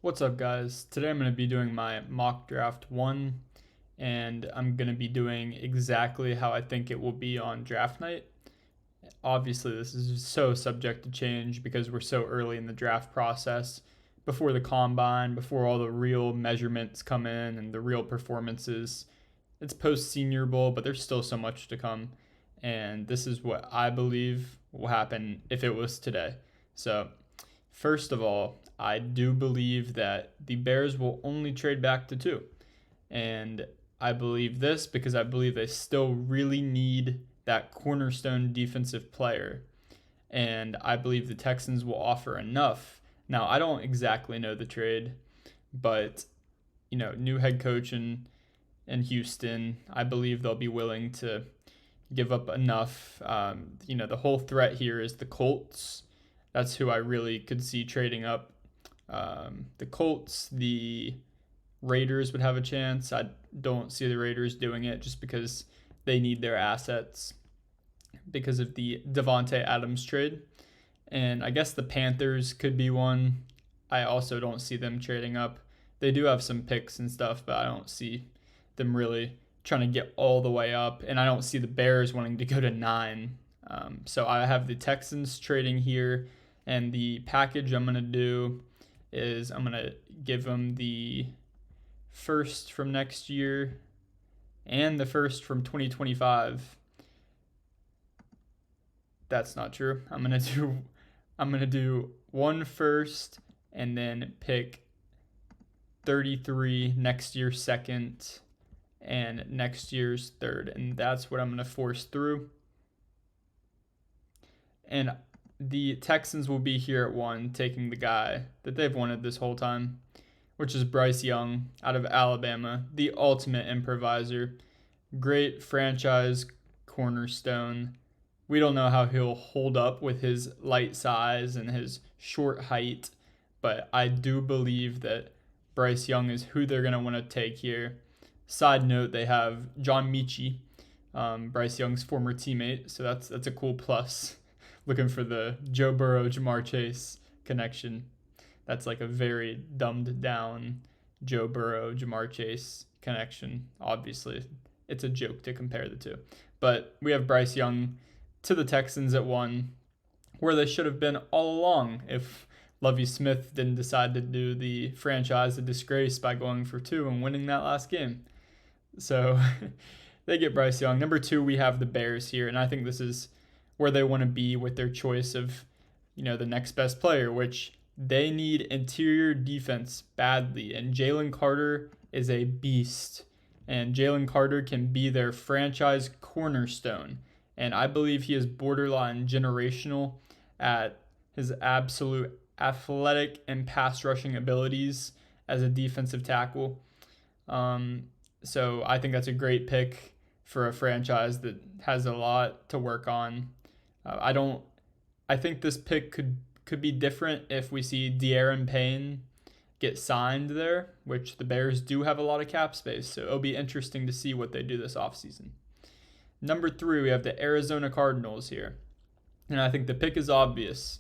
What's up, guys? Today I'm going to be doing my mock draft 1, and I'm going to be doing exactly how I think it will be on draft night. Obviously, this is so subject to change because we're so early in the draft process, before the combine, before all the real measurements come in and the real performances. It's post Senior Bowl, but there's still so much to come, and this is what I believe will happen if it was today. So, first of all, I do believe that the Bears will only trade back to 2. And I believe this because I believe they still really need that cornerstone defensive player. And I believe the Texans will offer enough. Now, I don't exactly know the trade, but new head coach in Houston, I believe they'll be willing to give up enough. The whole threat here is the Colts. That's who I really could see trading up. The Colts, the Raiders would have a chance. I don't see the Raiders doing it just because they need their assets because of the Davante Adams trade. And I guess the Panthers could be one. I also don't see them trading up. They do have some picks and stuff, but I don't see them really trying to get all the way up. And I don't see the Bears wanting to go to 9. So I have the Texans trading here. And the package I'm going to do is I'm going to give them the first from next year and the first from 2025. That's not true. I'm going to do one first and then pick 33 next year's second and next year's third, and that's what I'm going to force through. And the Texans will be here at 1, taking the guy that they've wanted this whole time, which is Bryce Young out of Alabama, the ultimate improviser. Great franchise cornerstone. We don't know how he'll hold up with his light size and his short height, but I do believe that Bryce Young is who they're going to want to take here. Side note, they have John Mechie, Bryce Young's former teammate, so that's a cool plus. Looking for the Joe Burrow, Jamar Chase connection. That's like a very dumbed down Joe Burrow, Jamar Chase connection. Obviously, it's a joke to compare the two. But we have Bryce Young to the Texans at 1, where they should have been all along if Lovie Smith didn't decide to do the franchise a disgrace by going for 2 and winning that last game. So they get Bryce Young. Number 2, we have the Bears here, and I think this is where they want to be with their choice of, the next best player, which they need interior defense badly. And Jalen Carter is a beast. And Jalen Carter can be their franchise cornerstone. And I believe he is borderline generational at his absolute athletic and pass rushing abilities as a defensive tackle. So I think that's a great pick for a franchise that has a lot to work on. I think this pick could be different if we see De'Aaron Payne get signed there, which the Bears do have a lot of cap space, so it'll be interesting to see what they do this offseason. Number 3, we have the Arizona Cardinals here, and I think the pick is obvious.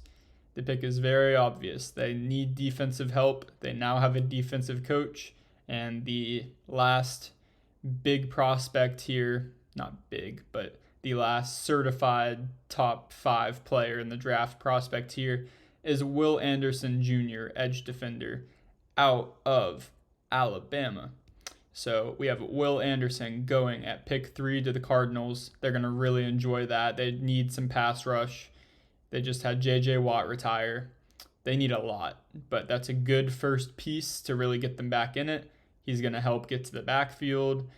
The pick is very obvious. They need defensive help. They now have a defensive coach, and the last big prospect here, not big, but the last certified top 5 player in the draft prospect here is Will Anderson Jr., edge defender, out of Alabama. So we have Will Anderson going at pick 3 to the Cardinals. They're going to really enjoy that. They need some pass rush. They just had J.J. Watt retire. They need a lot, but that's a good first piece to really get them back in it. He's going to help get to the backfield.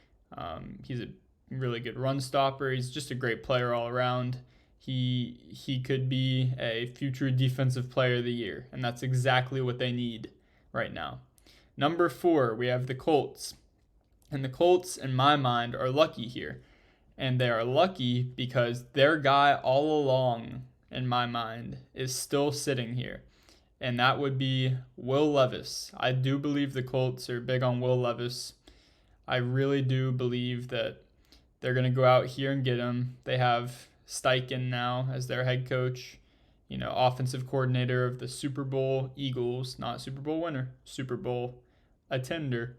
He's a really good run stopper. He's just a great player all around. He could be a future defensive player of the year, and that's exactly what they need right now. Number 4, we have the Colts. And the Colts, in my mind, are lucky here. And they are lucky because their guy all along, in my mind, is still sitting here. And that would be Will Levis. I do believe the Colts are big on Will Levis. I really do believe that they're going to go out here and get him. They have Steichen now as their head coach. offensive coordinator of the Super Bowl Eagles, not Super Bowl winner, Super Bowl attender.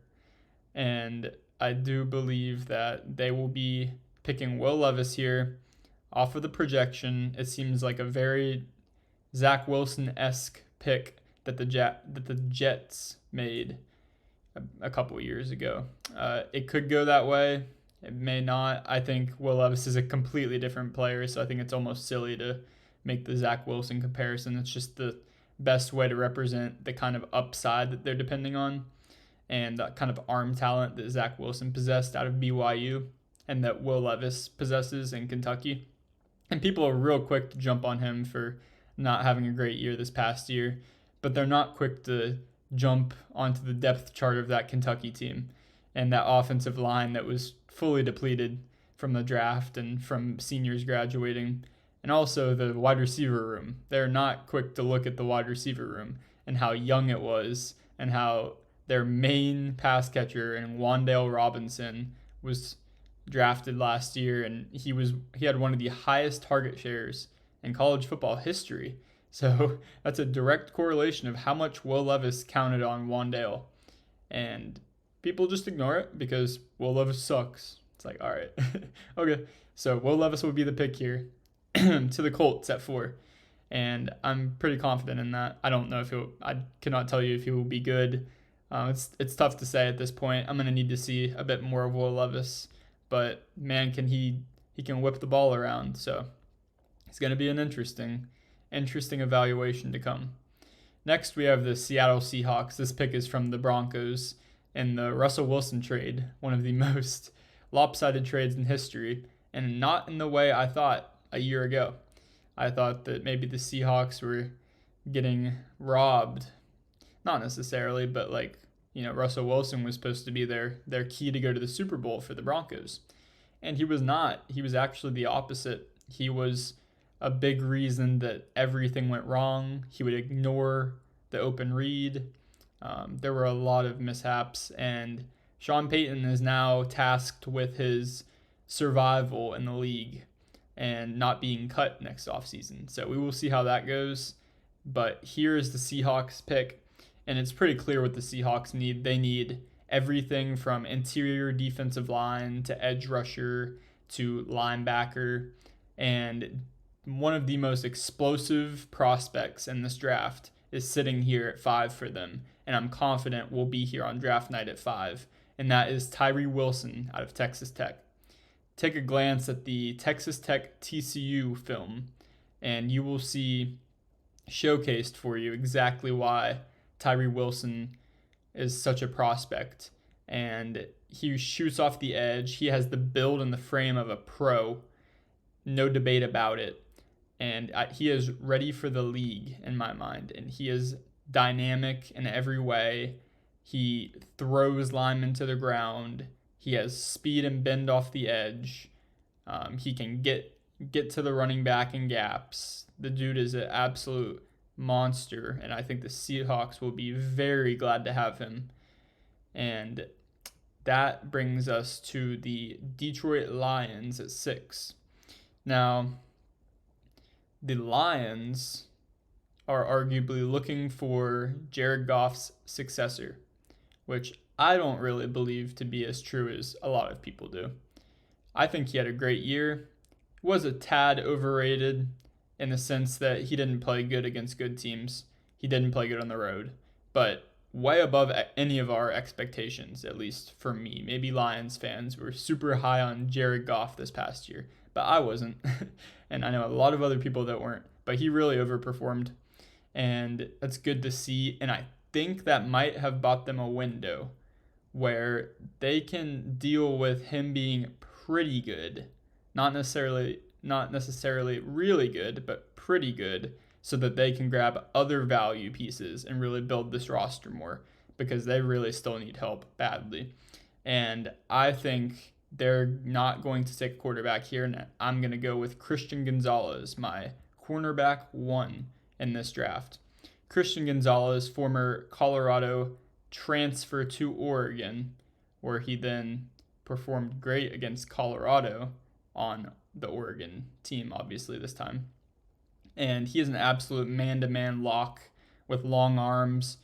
And I do believe that they will be picking Will Levis here off of the projection. It seems like a very Zach Wilson-esque pick that the Jets made a couple years ago. It could go that way. It may not. I think Will Levis is a completely different player, so I think it's almost silly to make the Zach Wilson comparison. It's just the best way to represent the kind of upside that they're depending on and that kind of arm talent that Zach Wilson possessed out of BYU and that Will Levis possesses in Kentucky. And people are real quick to jump on him for not having a great year this past year, but they're not quick to jump onto the depth chart of that Kentucky team and that offensive line that was fully depleted from the draft and from seniors graduating. And also the wide receiver room. They're not quick to look at the wide receiver room and how young it was and how their main pass catcher in Wan'Dale Robinson was drafted last year, and he had one of the highest target shares in college football history. So that's a direct correlation of how much Will Levis counted on Wan'Dale. And people just ignore it because Will Levis sucks. It's like, all right. Okay, so Will Levis will be the pick here to the Colts at 4. And I'm pretty confident in that. I don't know I cannot tell you if he will be good. It's tough to say at this point. I'm going to need to see a bit more of Will Levis. But, man, he can whip the ball around. So it's going to be an interesting evaluation to come. Next, we have the Seattle Seahawks. This pick is from the Broncos in the Russell Wilson trade, one of the most lopsided trades in history, and not in the way I thought a year ago. I thought that maybe the Seahawks were getting robbed. Not necessarily, but Russell Wilson was supposed to be their key to go to the Super Bowl for the Broncos. And he was not. He was actually the opposite. He was a big reason that everything went wrong. He would ignore the open read. There were a lot of mishaps, and Sean Payton is now tasked with his survival in the league and not being cut next offseason. So we will see how that goes. But here is the Seahawks pick. And it's pretty clear what the Seahawks need. They need everything from interior defensive line to edge rusher to linebacker. And one of the most explosive prospects in this draft is sitting here at 5 for them. And I'm confident will be here on draft night at 5. And that is Tyree Wilson out of Texas Tech. Take a glance at the Texas Tech TCU film, and you will see showcased for you exactly why Tyree Wilson is such a prospect. And he shoots off the edge. He has the build and the frame of a pro. No debate about it. And he is ready for the league in my mind. And he is dynamic in every way. He throws linemen to the ground. He has speed and bend off the edge. He can get to the running back in gaps. The dude is an absolute monster, and I think the Seahawks will be very glad to have him. And that brings us to the Detroit Lions at 6. Now, the Lions are arguably looking for Jared Goff's successor, which I don't really believe to be as true as a lot of people do. I think he had a great year. Was a tad overrated in the sense that he didn't play good against good teams. He didn't play good on the road, but way above any of our expectations, at least for me. Maybe Lions fans were super high on Jared Goff this past year, but I wasn't. And I know a lot of other people that weren't, but he really overperformed, and that's good to see. And I think that might have bought them a window where they can deal with him being pretty good, not necessarily really good, but pretty good, so that they can grab other value pieces and really build this roster more, because they really still need help badly. And I think they're not going to take a quarterback here, and I'm going to go with Christian Gonzalez, my cornerback 1 in this draft. Christian Gonzalez, former Colorado transfer to Oregon, where he then performed great against Colorado on the Oregon team, obviously, this time. And he is an absolute man-to-man lock with long arms,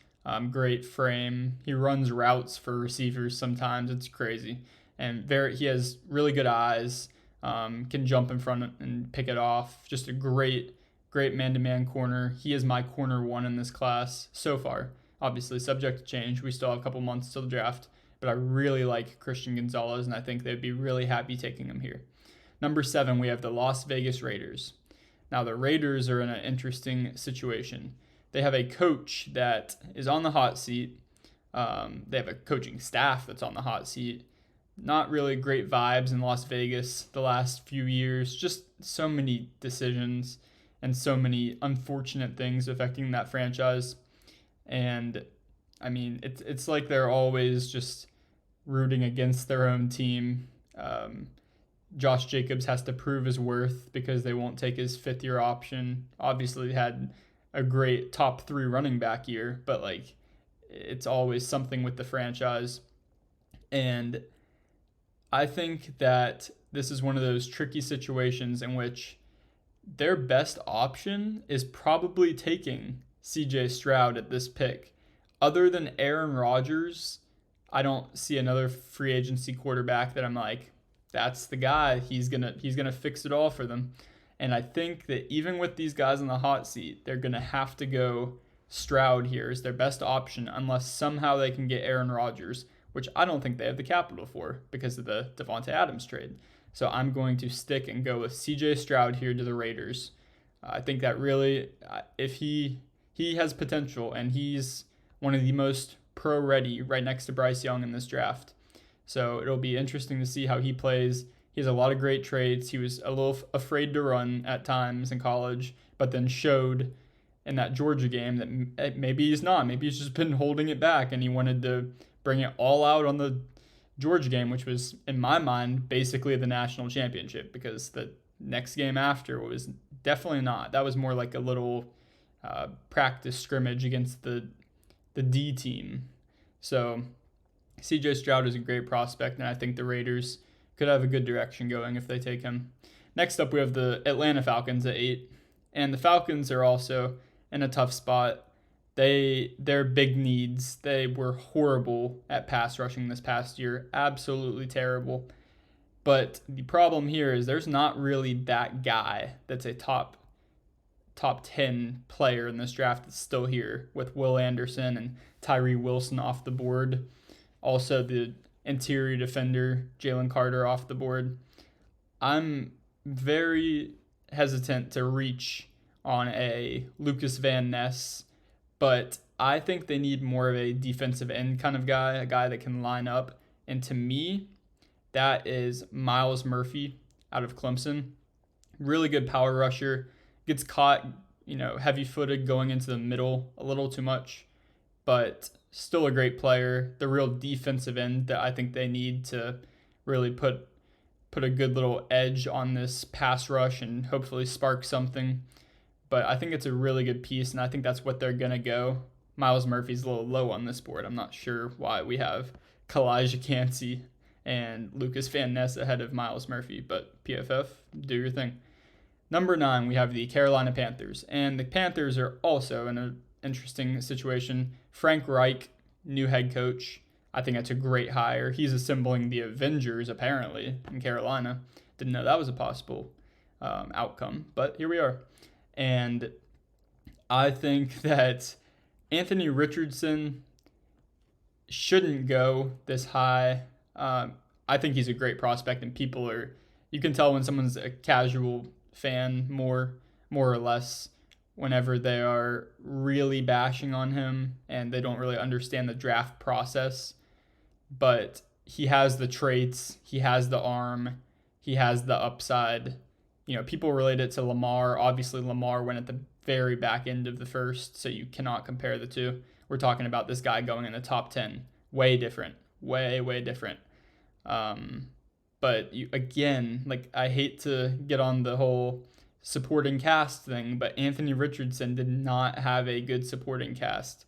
great frame. He runs routes for receivers sometimes. It's crazy. And he has really good eyes, can jump in front and pick it off. Just a great man-to-man corner. He is my corner one in this class so far. Obviously, subject to change. We still have a couple months till the draft. But I really like Christian Gonzalez, and I think they'd be really happy taking him here. Number 7, we have the Las Vegas Raiders. Now, the Raiders are in an interesting situation. They have a coach that is on the hot seat. They have a coaching staff that's on the hot seat. Not really great vibes in Las Vegas the last few years. Just so many decisions and so many unfortunate things affecting that franchise. And, I mean, it's like they're always just rooting against their own team. Josh Jacobs has to prove his worth because they won't take his fifth-year option. Obviously, had a great top 3 running back year, but like it's always something with the franchise. And I think that this is one of those tricky situations in which their best option is probably taking CJ Stroud at this pick. Other than Aaron Rodgers, I don't see another free agency quarterback that I'm like, that's the guy. He's gonna fix it all for them. And I think that even with these guys on the hot seat, they're gonna have to go Stroud here as their best option unless somehow they can get Aaron Rodgers, which I don't think they have the capital for because of the Devonte Adams trade. So I'm going to stick and go with CJ Stroud here to the Raiders. I think that really, if he has potential, and he's one of the most pro-ready right next to Bryce Young in this draft. So it'll be interesting to see how he plays. He has a lot of great traits. He was a little afraid to run at times in college, but then showed in that Georgia game that maybe he's not. Maybe he's just been holding it back, and he wanted to bring it all out on the Georgia game, which was, in my mind, basically the national championship, because the next game after was definitely not. That was more like a little practice scrimmage against the D team. So CJ Stroud is a great prospect, and I think the Raiders could have a good direction going if they take him. Next up, we have the Atlanta Falcons at 8, and the Falcons are also in a tough spot. Their big needs. They were horrible at pass rushing this past year, absolutely terrible. But the problem here is there's not really that guy that's a top 10 player in this draft that's still here, with Will Anderson and Tyree Wilson off the board. Also, the interior defender, Jalen Carter, off the board. I'm very hesitant to reach on a Lucas Van Ness, but I think they need more of a defensive end kind of guy, a guy that can line up. And to me, that is Myles Murphy out of Clemson. Really good power rusher. Gets caught, heavy-footed going into the middle a little too much, but still a great player. The real defensive end that I think they need to really put a good little edge on this pass rush and hopefully spark something. But I think it's a really good piece, and I think that's what they're going to go. Myles Murphy's a little low on this board. I'm not sure why we have Calijah, Cancey, and Lucas Van Ness ahead of Myles Murphy, but PFF, do your thing. Number 9, we have the Carolina Panthers, and the Panthers are also in an interesting situation. Frank Reich, new head coach. I think that's a great hire. He's assembling the Avengers, apparently, in Carolina. Didn't know that was a possible outcome, but here we are. And I think that Anthony Richardson shouldn't go this high. I think he's a great prospect, and you can tell when someone's a casual fan more or less whenever they are really bashing on him and they don't really understand the draft process. But he has the traits, he has the arm, he has the upside. People relate it to Lamar. Obviously, Lamar went at the very back end of the first, so you cannot compare the two. We're talking about this guy going in the top 10. Way different. Way different. But I hate to get on the whole supporting cast thing, but Anthony Richardson did not have a good supporting cast.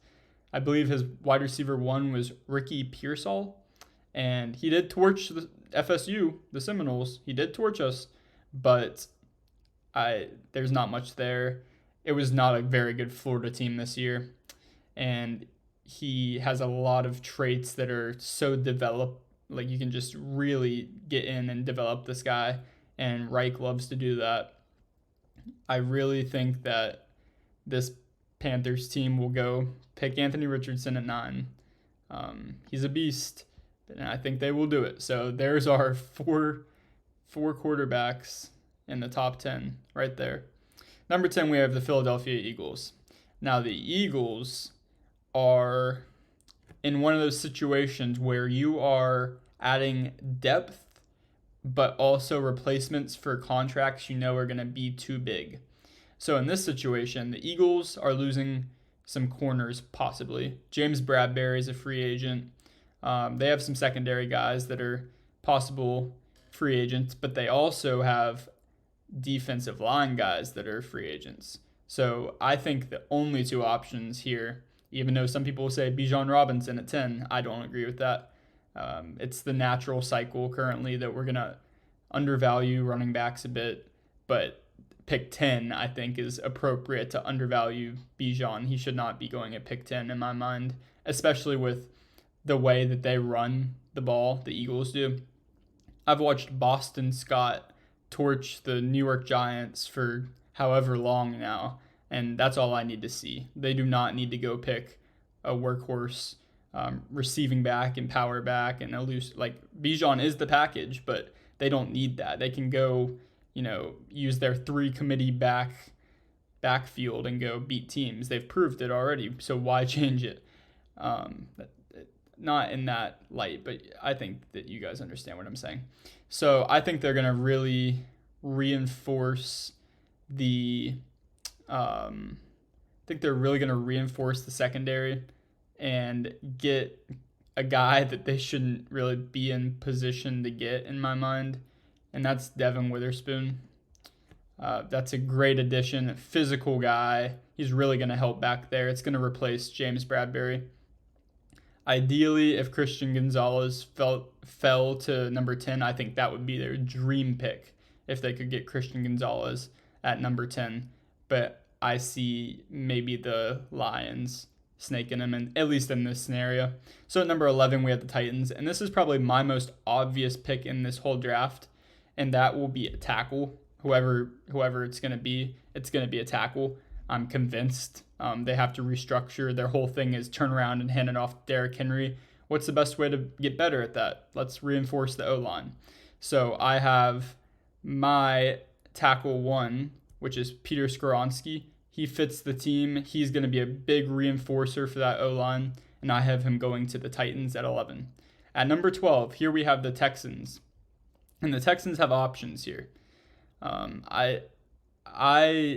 I believe his wide receiver 1 was Ricky Pearsall, and he did torch the FSU, the Seminoles. He did torch us, but there's not much there. it was not a very good Florida team this year. And he has a lot of traits that are so developed. Like, you can just really get in and develop this guy, and Reich loves to do that. I really think that this Panthers team will go pick Anthony Richardson at 9. He's a beast, and I think they will do it. So there's our four quarterbacks in the top 10 right there. Number 10, we have the Philadelphia Eagles. Now, the Eagles are in one of those situations where you are adding depth, but also replacements for contracts you know are going to be too big. So in this situation, the Eagles are losing some corners, possibly. James Bradberry is a free agent. They have some secondary guys that are possible free agents, but they also have defensive line guys that are free agents. So I think the only two options here, even though some people say Bijan Robinson at 10, I don't agree with that. It's the natural cycle currently that we're going to undervalue running backs a bit, but pick 10, I think, is appropriate to undervalue Bijan. He should not be going at pick 10 in my mind, especially with the way that they run the ball, the Eagles do. I've watched Boston Scott torch the New York Giants for however long now, and that's all I need to see. They do not need to go pick a workhorse receiving back and power back and a loose, like, Bijan is the package, but they don't need that. They can go, use their 3 committee backfield and go beat teams. They've proved it already, so why change it? Not in that light, but I think that you guys understand what I'm saying. So I think they're going to really reinforce the secondary and get a guy that they shouldn't really be in position to get, in my mind, and that's Devin Witherspoon. That's a great addition, a physical guy. He's really going to help back there. It's going to replace James Bradberry. Ideally, if Christian Gonzalez fell to number 10, I think that would be their dream pick if they could get Christian Gonzalez at number 10. But I see maybe the Lions snaking him, at least in this scenario. So at number 11, we have the Titans, and this is probably my most obvious pick in this whole draft, and that will be a tackle. Whoever it's going to be a tackle. I'm convinced. They have to restructure. Their whole thing is turn around and hand it off to Derrick Henry. What's the best way to get better at that? Let's reinforce the O-line. So I have my tackle 1, which is Peter Skoronski. He fits the team. He's going to be a big reinforcer for that O-line, and I have him going to the Titans at 11. At number 12, here we have the Texans, and the Texans have options here. I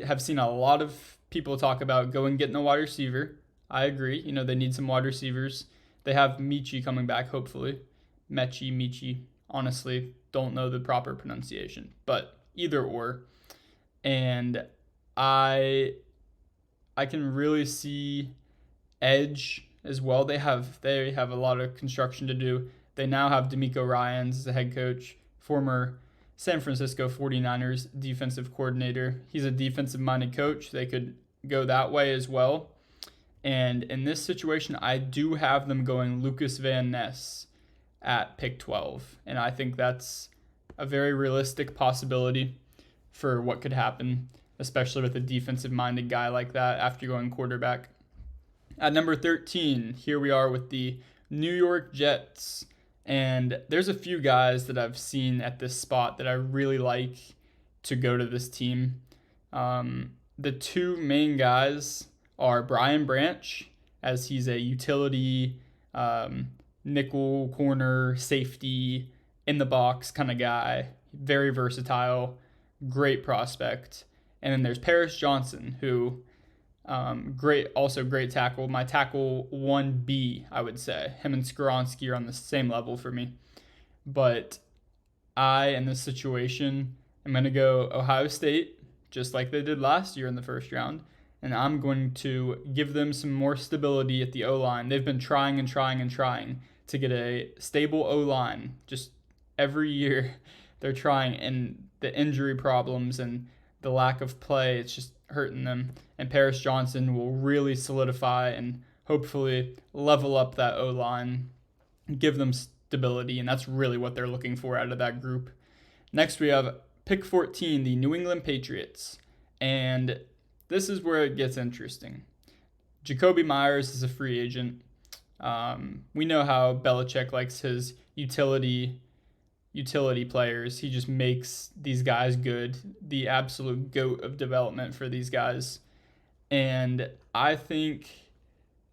have seen a lot of people talk about go and getting a wide receiver. I agree. They need some wide receivers. They have Michi coming back, hopefully. Michi. Honestly, don't know the proper pronunciation, but either or. And I can really see edge as well. They have a lot of construction to do. They now have D'Amico Ryans as the head coach, former San Francisco 49ers defensive coordinator. He's a defensive-minded coach. They could go that way as well. And in this situation, I do have them going Lucas Van Ness at pick 12. And I think that's a very realistic possibility for what could happen, especially with a defensive-minded guy like that after going quarterback. At number 13, here we are with the New York Jets. And there's a few guys that I've seen at this spot that I really like to go to this team. The 2 main guys are Brian Branch, as he's a utility nickel corner safety in the box kind of guy, very versatile, great prospect. And then there's Paris Johnson, who great tackle. My tackle 1B, I would say. Him and Skoronski are on the same level for me. But in this situation, I'm going to go Ohio State, just like they did last year in the first round. And I'm going to give them some more stability at the O-line. They've been trying to get a stable O-line. Just every year they're trying, and the injury problems and the lack of play, it's just hurting them. And Paris Johnson will really solidify and hopefully level up that O-line, give them stability, and that's really what they're looking for out of that group. Next, we have pick 14, the New England Patriots. And this is where it gets interesting. Jacoby Myers is a free agent. We know how Belichick likes his utility players. He just makes these guys good, the absolute GOAT of development for these guys. And I think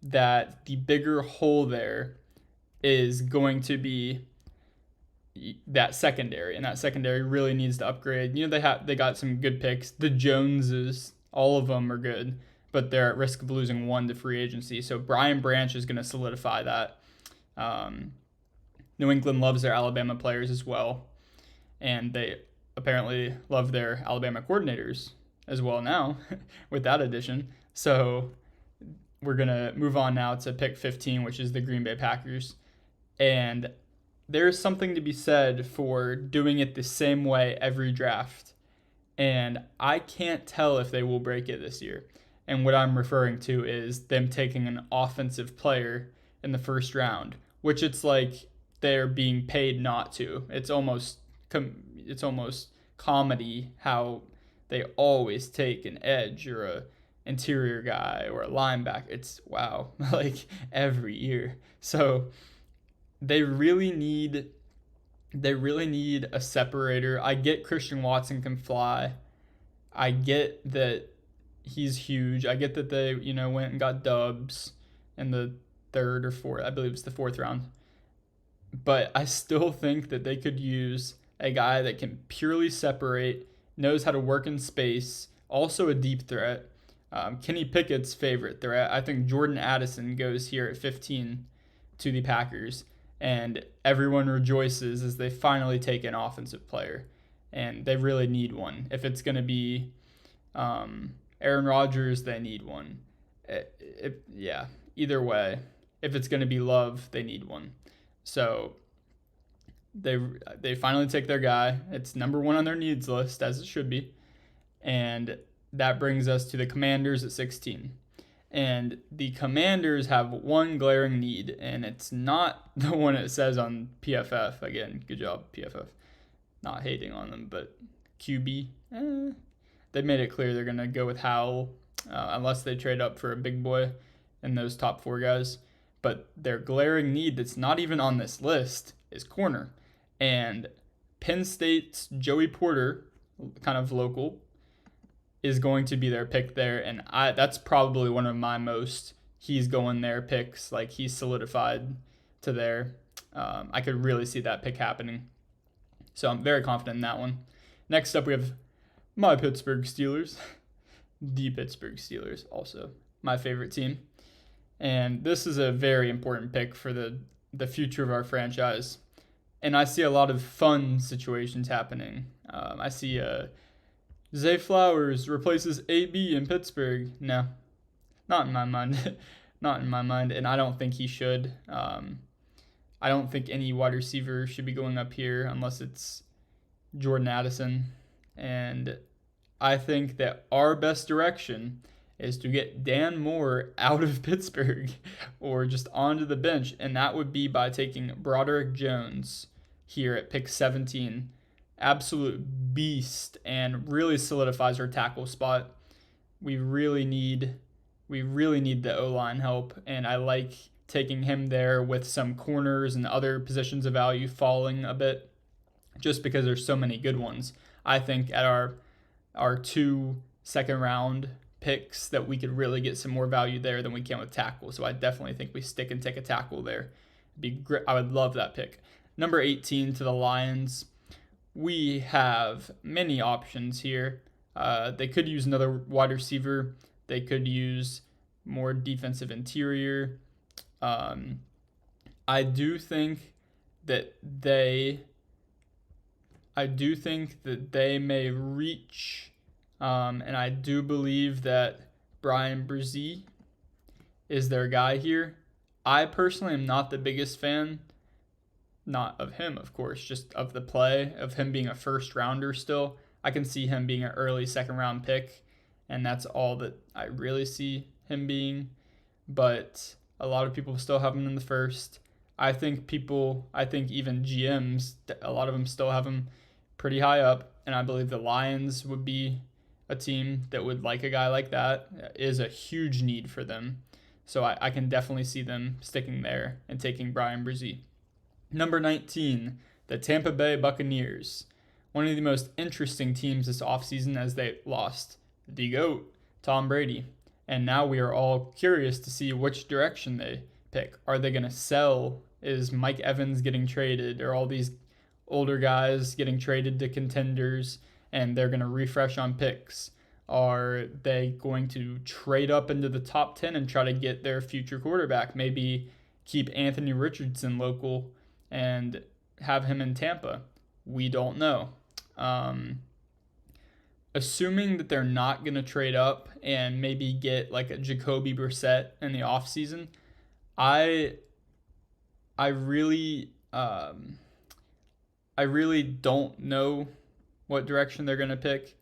that the bigger hole there is going to be that secondary, and that secondary really needs to upgrade. They got some good picks. The Joneses, all of them are good, but they're at risk of losing one to free agency. So Brian Branch is going to solidify that. New England loves their Alabama players as well, and they apparently love their Alabama coordinators as well now with that addition. So we're going to move on now to pick 15, which is the Green Bay Packers. And there's something to be said for doing it the same way every draft. And I can't tell if they will break it this year. And what I'm referring to is them taking an offensive player in the first round, which it's like they're being paid not to. It's almost comedy how they always take an edge or a interior guy or a linebacker. It's wow, like every year. So they really need a separator. I get Christian Watson can fly. I get that he's huge. I get that they, went and got dubs in the third or fourth. I believe it's the fourth round. But I still think that they could use a guy that can purely separate, knows how to work in space, also a deep threat. Kenny Pickett's favorite threat. I think Jordan Addison goes here at 15 to the Packers. And everyone rejoices as they finally take an offensive player. And they really need one. If it's going to be Aaron Rodgers, they need one. Either way. If it's going to be Love, they need one. So they finally take their guy. It's number one on their needs list, as it should be. And that brings us to the Commanders at 16. And the Commanders have one glaring need, and it's not the one it says on PFF. Again, good job, PFF. Not hating on them, but QB, they made it clear they're going to go with Howell unless they trade up for a big boy in those top four guys. But their glaring need that's not even on this list is corner. And Penn State's Joey Porter, kind of local, is going to be their pick there, and that's probably one of my most he's going there picks. Like, he's solidified to there. I could really see that pick happening. So I'm very confident in that one. Next up, we have my Pittsburgh Steelers. The Pittsburgh Steelers, also my favorite team. And this is a very important pick for the future of our franchise. And I see a lot of fun situations happening. I see Zay Flowers replaces AB in Pittsburgh. No, not in my mind. Not in my mind, and I don't think he should. I don't think any wide receiver should be going up here unless it's Jordan Addison. And I think that our best direction is to get Dan Moore out of Pittsburgh or just onto the bench, and that would be by taking Broderick Jones here at pick 17. Absolute beast, and really solidifies our tackle spot. We really need the O-line help, and I like taking him there with some corners and other positions of value falling a bit just because there's so many good ones. I think at our 2 second round picks that we could really get some more value there than we can with tackle. So I definitely think we stick and take a tackle there. Be great. I would love that pick. Number 18 to the Lions. We have many options here. They could use another wide receiver. They could use more defensive interior. I do think that they may reach, and I do believe that Bryan Bresee is their guy here. I personally am not the biggest fan. Not of him, of course, just of the play, of him being a first rounder still. I can see him being an early second round pick and that's all that I really see him being. But a lot of people still have him in the first. I think even GMs, a lot of them still have him pretty high up, and I believe the Lions would be a team that would like a guy like that. It is a huge need for them. So I can definitely see them sticking there and taking Bryan Bresee. Number 19, the Tampa Bay Buccaneers. One of the most interesting teams this offseason as they lost the GOAT, Tom Brady. And now we are all curious to see which direction they pick. Are they going to sell? Is Mike Evans getting traded? Are all these older guys getting traded to contenders and they're going to refresh on picks? Are they going to trade up into the top 10 and try to get their future quarterback? Maybe keep Anthony Richardson local and have him in Tampa? We don't know. Assuming that they're not going to trade up and maybe get like a Jacoby Brissett in the offseason, I really don't know what direction they're going to pick.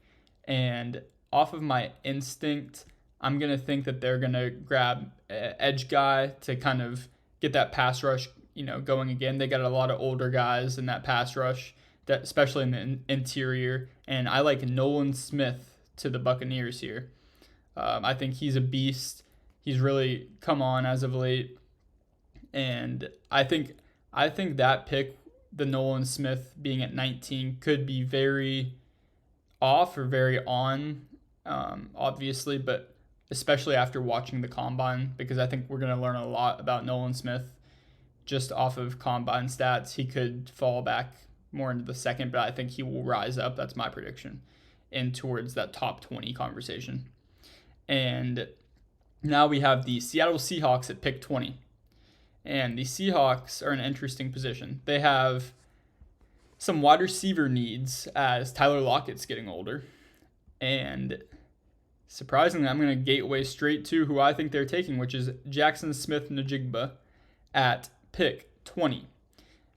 And off of my instinct, I'm going to think that they're going to grab an edge guy to kind of get that pass rush, going again. They got a lot of older guys in that pass rush, that especially in the interior. And I like Nolan Smith to the Buccaneers here. I think he's a beast. He's really come on as of late. And I think that pick, the Nolan Smith being at 19, could be very off or very on, obviously, but especially after watching the Combine, because I think we're going to learn a lot about Nolan Smith just off of Combine stats. He could fall back more into the second, but I think he will rise up. That's my prediction, and towards that top 20 conversation. And now we have the Seattle Seahawks at pick 20. And the Seahawks are in an interesting position. They have some wide receiver needs as Tyler Lockett's getting older. And surprisingly, I'm going to gateway straight to who I think they're taking, which is Jaxon Smith-Njigba at pick 20.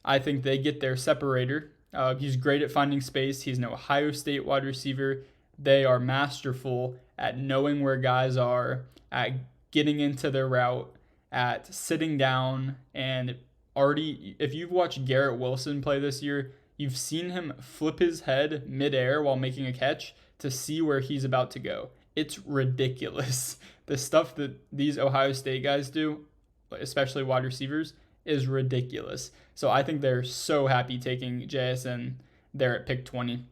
I think they get their separator. He's great at finding space. He's an Ohio State wide receiver. They are masterful at knowing where guys are, at getting into their route, at sitting down. And already, if you've watched Garrett Wilson play this year, you've seen him flip his head midair while making a catch to see where he's about to go. It's ridiculous. The stuff that these Ohio State guys do, especially wide receivers, is ridiculous. So I think they're so happy taking JSN there at pick 20.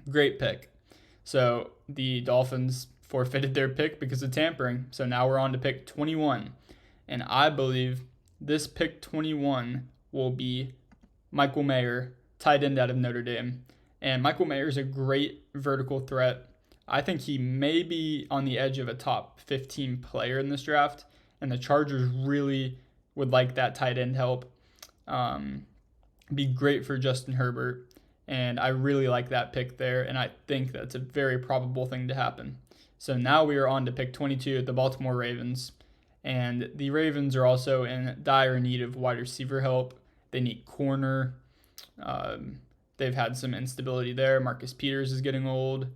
Great pick. So the Dolphins forfeited their pick because of tampering. So now we're on to pick 21. And I believe this pick 21 will be Michael Mayer, tight end out of Notre Dame. And Michael Mayer is a great vertical threat. I think he may be on the edge of a top 15 player in this draft. And the Chargers really would like that tight end help. Be great for Justin Herbert. And I really like that pick there. And I think that's a very probable thing to happen. So now we are on to pick 22, the Baltimore Ravens. And the Ravens are also in dire need of wide receiver help. They need corner. They've had some instability there. Marcus Peters is getting old.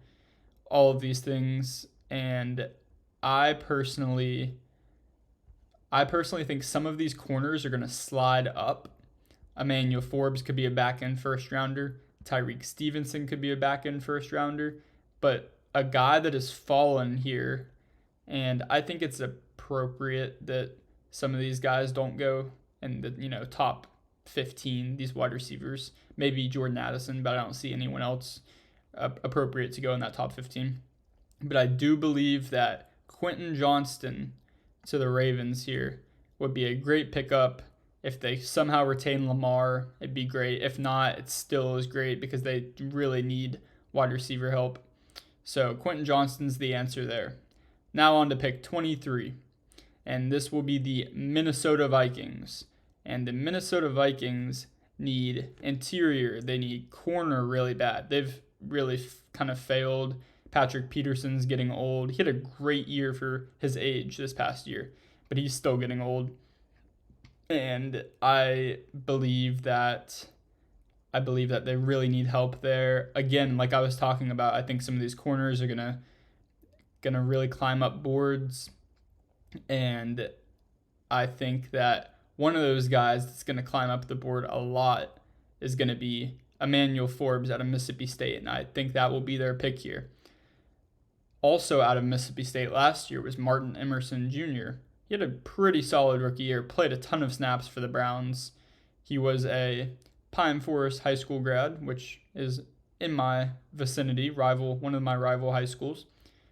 All of these things. And I personally think some of these corners are going to slide up. Emmanuel Forbes could be a back-end first-rounder. Tyreek Stevenson could be a back-end first-rounder. But a guy that has fallen here, and I think it's appropriate that some of these guys don't go in the top 15, these wide receivers. Maybe Jordan Addison, but I don't see anyone else appropriate to go in that top 15. But I do believe that Quentin Johnston to the Ravens here would be a great pickup. If they somehow retain Lamar, it'd be great. If not, it still is great because they really need wide receiver help. So Quentin Johnston's the answer there. Now on to pick 23. And this will be the Minnesota Vikings. And the Minnesota Vikings need interior. They need corner really bad. They've really kind of failed. Patrick Peterson's getting old. He had a great year for his age this past year, but he's still getting old. And I believe that they really need help there. Again, like I was talking about, I think some of these corners are going to going to really climb up boards. And I think that one of those guys that's going to climb up the board a lot is going to be Emmanuel Forbes out of Mississippi State, and I think that will be their pick here. Also out of Mississippi State last year was Martin Emerson Jr. He had a pretty solid rookie year, played a ton of snaps for the Browns. He was a Pine Forest High School grad, which is in my vicinity, one of my rival high schools.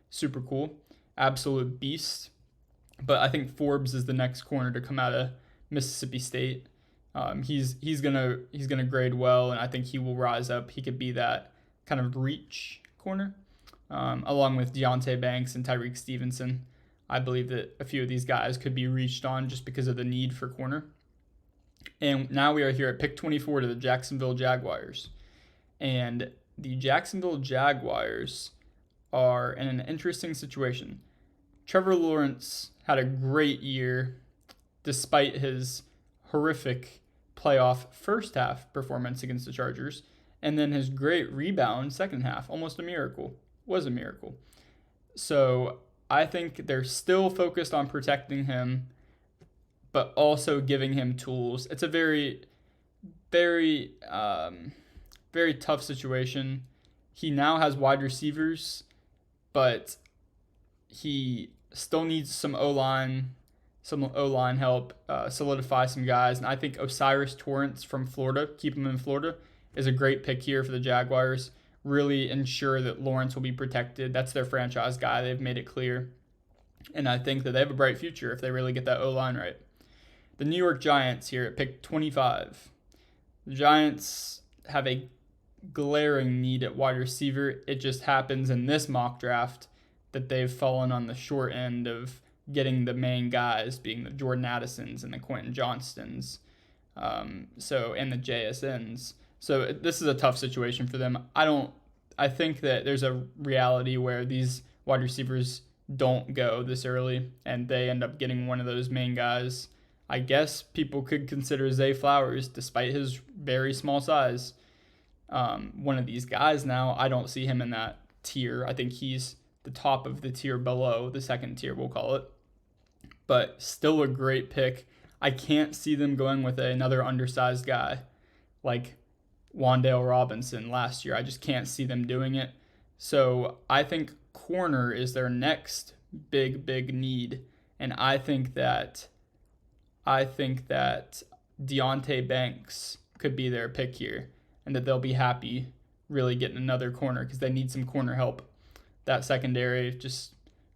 Super cool. Absolute beast. But I think Forbes is the next corner to come out of Mississippi State. He's gonna grade well, and I think he will rise up. He could be that kind of reach corner, along with Deonte Banks and Tyreek Stevenson. I believe that a few of these guys could be reached on just because of the need for corner. And now we are here at pick 24 to the Jacksonville Jaguars. And the Jacksonville Jaguars are in an interesting situation. Trevor Lawrence had a great year despite his horrific playoff first half performance against the Chargers, and then his great rebound second half, almost a miracle, was a miracle. So I think they're still focused on protecting him, but also giving him tools. It's a very, very, very tough situation. He now has wide receivers, but he still needs some O-line help, solidify some guys. And I think Torrence from Florida, keep him in Florida, is a great pick here for the Jaguars. Really ensure that Lawrence will be protected. That's their franchise guy. They've made it clear. And I think that they have a bright future if they really get that O-line right. The New York Giants here at pick 25. The Giants have a glaring need at wide receiver. It just happens in this mock draft that they've fallen on the short end of getting the main guys, being the Jordan Addisons and the Quentin Johnstons, and the JSNs. So this is a tough situation for them. I think that there's a reality where these wide receivers don't go this early and they end up getting one of those main guys. I guess people could consider Zay Flowers, despite his very small size, one of these guys now. I don't see him in that tier. I think he's the top of the tier below, the second tier, we'll call it. But still a great pick. I can't see them going with another undersized guy like Wan'Dale Robinson last year. I just can't see them doing it. So I think corner is their next big need. And I think that Deonte Banks could be their pick here, and that they'll be happy really getting another corner because they need some corner help. That secondary just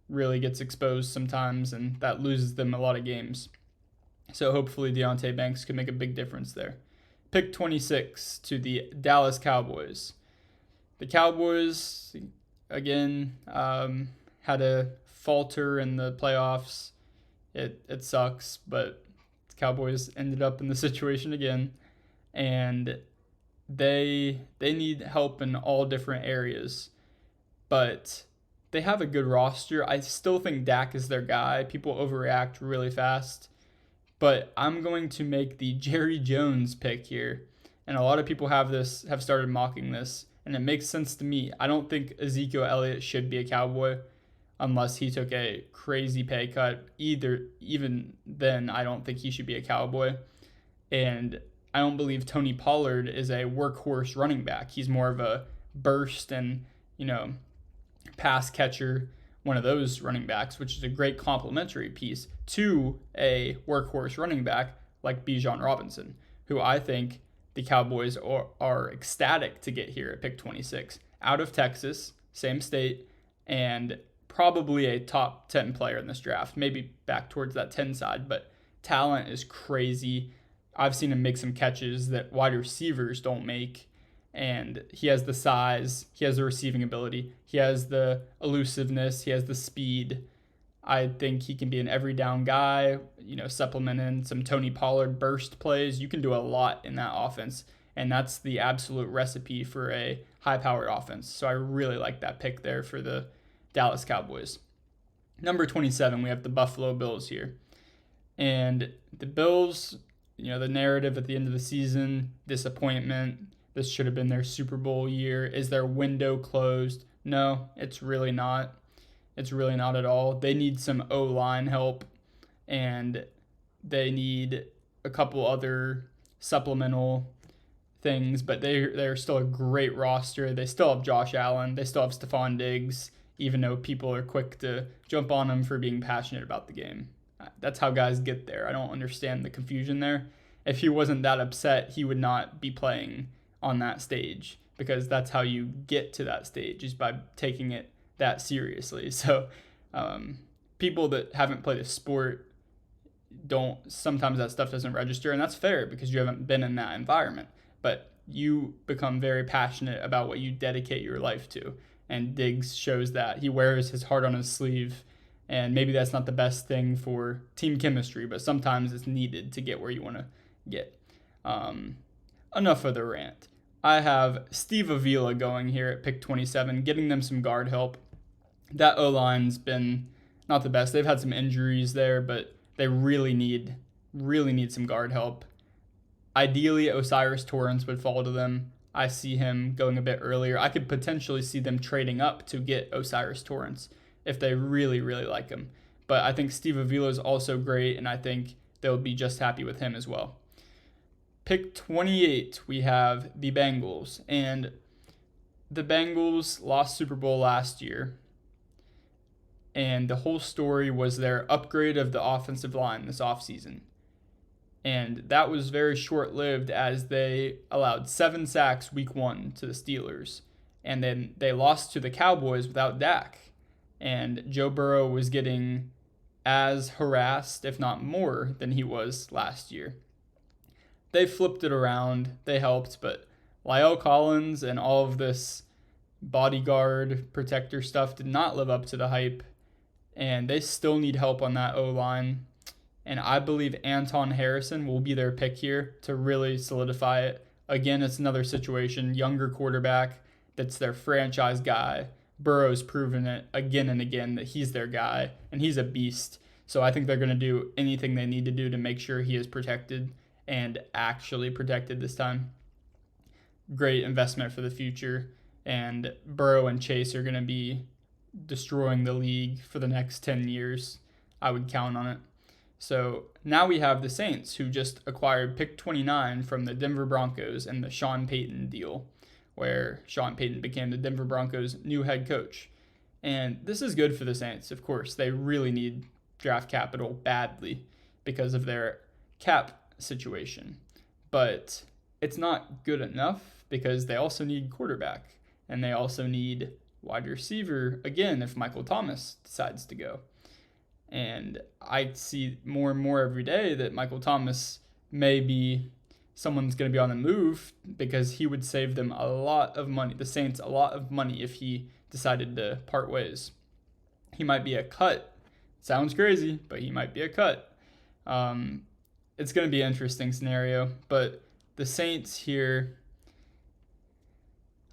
really gets exposed sometimes, and that loses them a lot of games. So hopefully Deonte Banks can make a big difference there. Pick 26 to the Dallas Cowboys. The Cowboys, again, had a falter in the playoffs. It sucks, but the Cowboys ended up in the situation again, and they need help in all different areas. But they have a good roster. I still think Dak is their guy. People overreact really fast. But I'm going to make the Jerry Jones pick here. And a lot of people have started mocking this. And it makes sense to me. I don't think Ezekiel Elliott should be a Cowboy unless he took a crazy pay cut. Even then, I don't think he should be a Cowboy. And I don't believe Tony Pollard is a workhorse running back. He's more of a burst and, pass catcher, one of those running backs, which is a great complementary piece to a workhorse running back like Bijan Robinson, who I think the Cowboys are ecstatic to get here at pick 26. Out of Texas, same state, and probably a top 10 player in this draft, maybe back towards that 10 side, but talent is crazy. I've seen him make some catches that wide receivers don't make. And he has the size, he has the receiving ability, he has the elusiveness, he has the speed. I think he can be an every down guy, supplementing some Tony Pollard burst plays. You can do a lot in that offense, and that's the absolute recipe for a high-powered offense. So I really like that pick there for the Dallas Cowboys. Number 27, we have the Buffalo Bills here. And the Bills, the narrative at the end of the season, disappointment. This should have been their Super Bowl year. Is their window closed? No, it's really not. It's really not at all. They need some O-line help, and they need a couple other supplemental things, but they're still a great roster. They still have Josh Allen. They still have Stephon Diggs, even though people are quick to jump on him for being passionate about the game. That's how guys get there. I don't understand the confusion there. If he wasn't that upset, he would not be playing on that stage, because that's how you get to that stage, is by taking it that seriously. So people that haven't played a sport sometimes that stuff doesn't register, and that's fair because you haven't been in that environment. But you become very passionate about what you dedicate your life to. And Diggs shows that. He wears his heart on his sleeve. And maybe that's not the best thing for team chemistry, but sometimes it's needed to get where you want to get. Enough of the rant. I have Steve Avila going here at pick 27, getting them some guard help. That O-line's been not the best. They've had some injuries there, but they really need some guard help. Ideally, Osiris Torrence would fall to them. I see him going a bit earlier. I could potentially see them trading up to get Osiris Torrence if they really, really like him. But I think Steve Avila is also great, and I think they'll be just happy with him as well. Pick 28, we have the Bengals. And the Bengals lost Super Bowl last year. And the whole story was their upgrade of the offensive line this offseason. And that was very short-lived, as they allowed 7 sacks week 1 to the Steelers. And then they lost to the Cowboys without Dak. And Joe Burrow was getting as harassed, if not more, than he was last year. They flipped it around. They helped, but La'el Collins and all of this bodyguard protector stuff did not live up to the hype. And they still need help on that O-line. And I believe Anton Harrison will be their pick here to really solidify it. Again, it's another situation, younger quarterback that's their franchise guy. Burrow's proven it again and again that he's their guy, and he's a beast. So I think they're going to do anything they need to do to make sure he is protected, and actually protected this time. Great investment for the future. And Burrow and Chase are going to be destroying the league for the next 10 years. I would count on it. So now we have the Saints, who just acquired pick 29 from the Denver Broncos in the Sean Payton deal, where Sean Payton became the Denver Broncos' new head coach. And this is good for the Saints, of course. They really need draft capital badly because of their cap situation. But it's not good enough because they also need quarterback, and they also need wide receiver, again, if Michael Thomas decides to go. And I see more and more every day that Michael Thomas may be someone's going to be on the move, because he would save them a lot of money, the Saints a lot of money, if he decided to part ways. He might be a cut. Sounds crazy, but he might be a cut. It's going to be an interesting scenario, but the Saints here,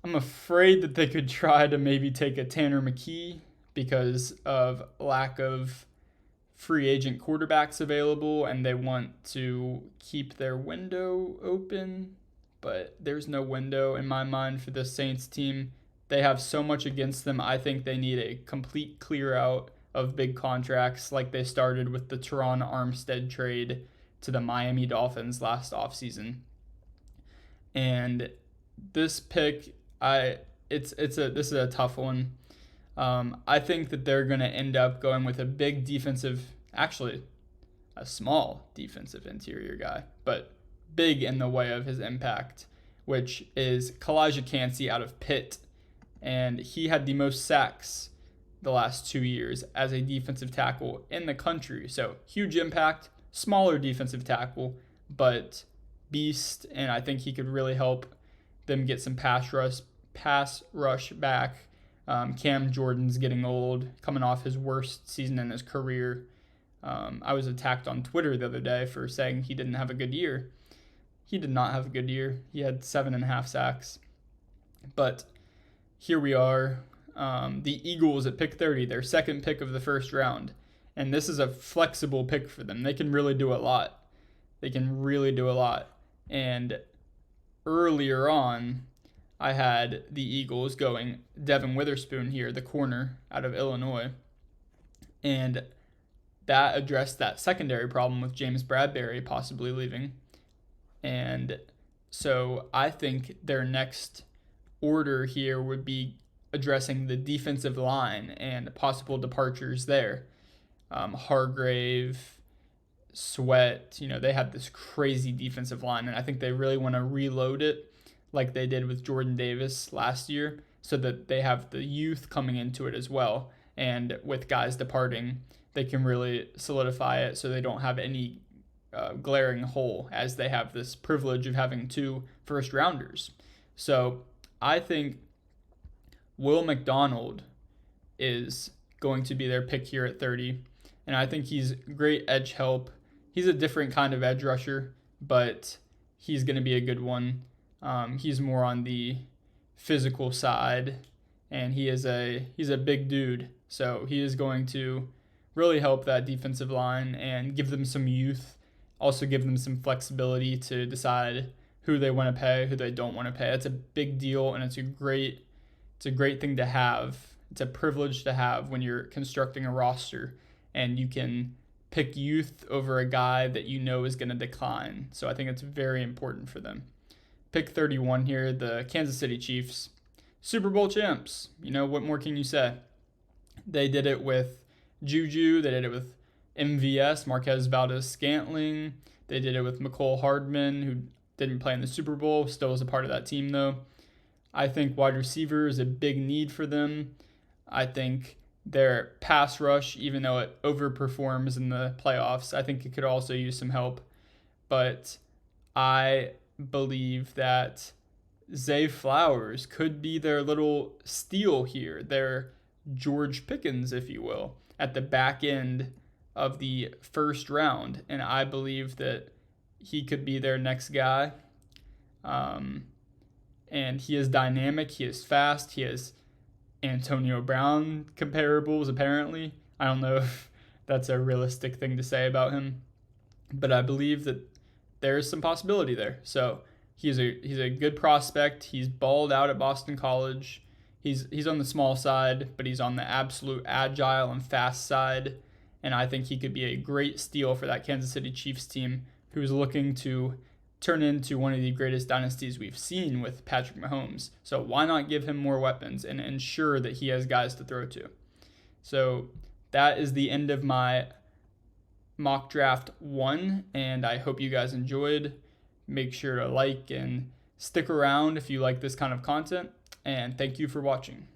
I'm afraid that they could try to maybe take a Tanner McKee because of lack of free agent quarterbacks available, and they want to keep their window open, but there's no window in my mind for the Saints team. They have so much against them. I think they need a complete clear out of big contracts, like they started with the Teron Armstead trade to the Miami Dolphins last offseason. And this pick, this is a tough one. I think that they're going to end up going with a small defensive interior guy, but big in the way of his impact, which is Calijah Kancey out of Pitt. And he had the most sacks the last 2 years as a defensive tackle in the country. So huge impact, smaller defensive tackle, but beast. And I think he could really help them get some pass rush back. Cam Jordan's getting old, coming off his worst season in his career. I was attacked on Twitter the other day for saying he didn't have a good year. He did not have a good year. He had 7.5 sacks. But here we are. The Eagles at pick 30, their second pick of the first round. And this is a flexible pick for them. They can really do a lot. And earlier on, I had the Eagles going Devin Witherspoon here, the corner out of Illinois. And that addressed that secondary problem with James Bradberry possibly leaving. And so I think their next order here would be addressing the defensive line and possible departures there. Hargrave, Sweat, they have this crazy defensive line, and I think they really want to reload it like they did with Jordan Davis last year so that they have the youth coming into it as well. And with guys departing, they can really solidify it so they don't have any glaring hole, as they have this privilege of having 2 first-rounders. So I think Will McDonald is going to be their pick here at 30, and I think he's great edge help. He's a different kind of edge rusher, but he's going to be a good one. He's more on the physical side, and he's a big dude, so he is going to really help that defensive line and give them some youth, also give them some flexibility to decide who they want to pay, who they don't want to pay. It's a big deal, and it's a great thing to have. It's a privilege to have when you're constructing a roster, and you can pick youth over a guy that is going to decline. So I think it's very important for them. Pick 31 here, the Kansas City Chiefs, Super Bowl champs. What more can you say? They did it with Juju. They did it with MVS, Marquez Valdez-Scantling. They did it with McCole Hardman, who didn't play in the Super Bowl, still is a part of that team though. I think wide receiver is a big need for them. I think their pass rush, even though it overperforms in the playoffs, I think it could also use some help. But I believe that Zay Flowers could be their little steal here, their George Pickens, if you will, at the back end of the first round. And I believe that he could be their next guy. And he is dynamic, he is fast, he has Antonio Brown comparables, apparently. I don't know if that's a realistic thing to say about him, but I believe that there is some possibility there. So he's a good prospect. He's balled out at Boston College. He's on the small side, but he's on the absolute agile and fast side, and I think he could be a great steal for that Kansas City Chiefs team, who's looking to turn into one of the greatest dynasties we've seen with Patrick Mahomes. So why not give him more weapons and ensure that he has guys to throw to? So that is the end of my mock draft 1, and I hope you guys enjoyed. Make sure to like and stick around if you like this kind of content, and thank you for watching.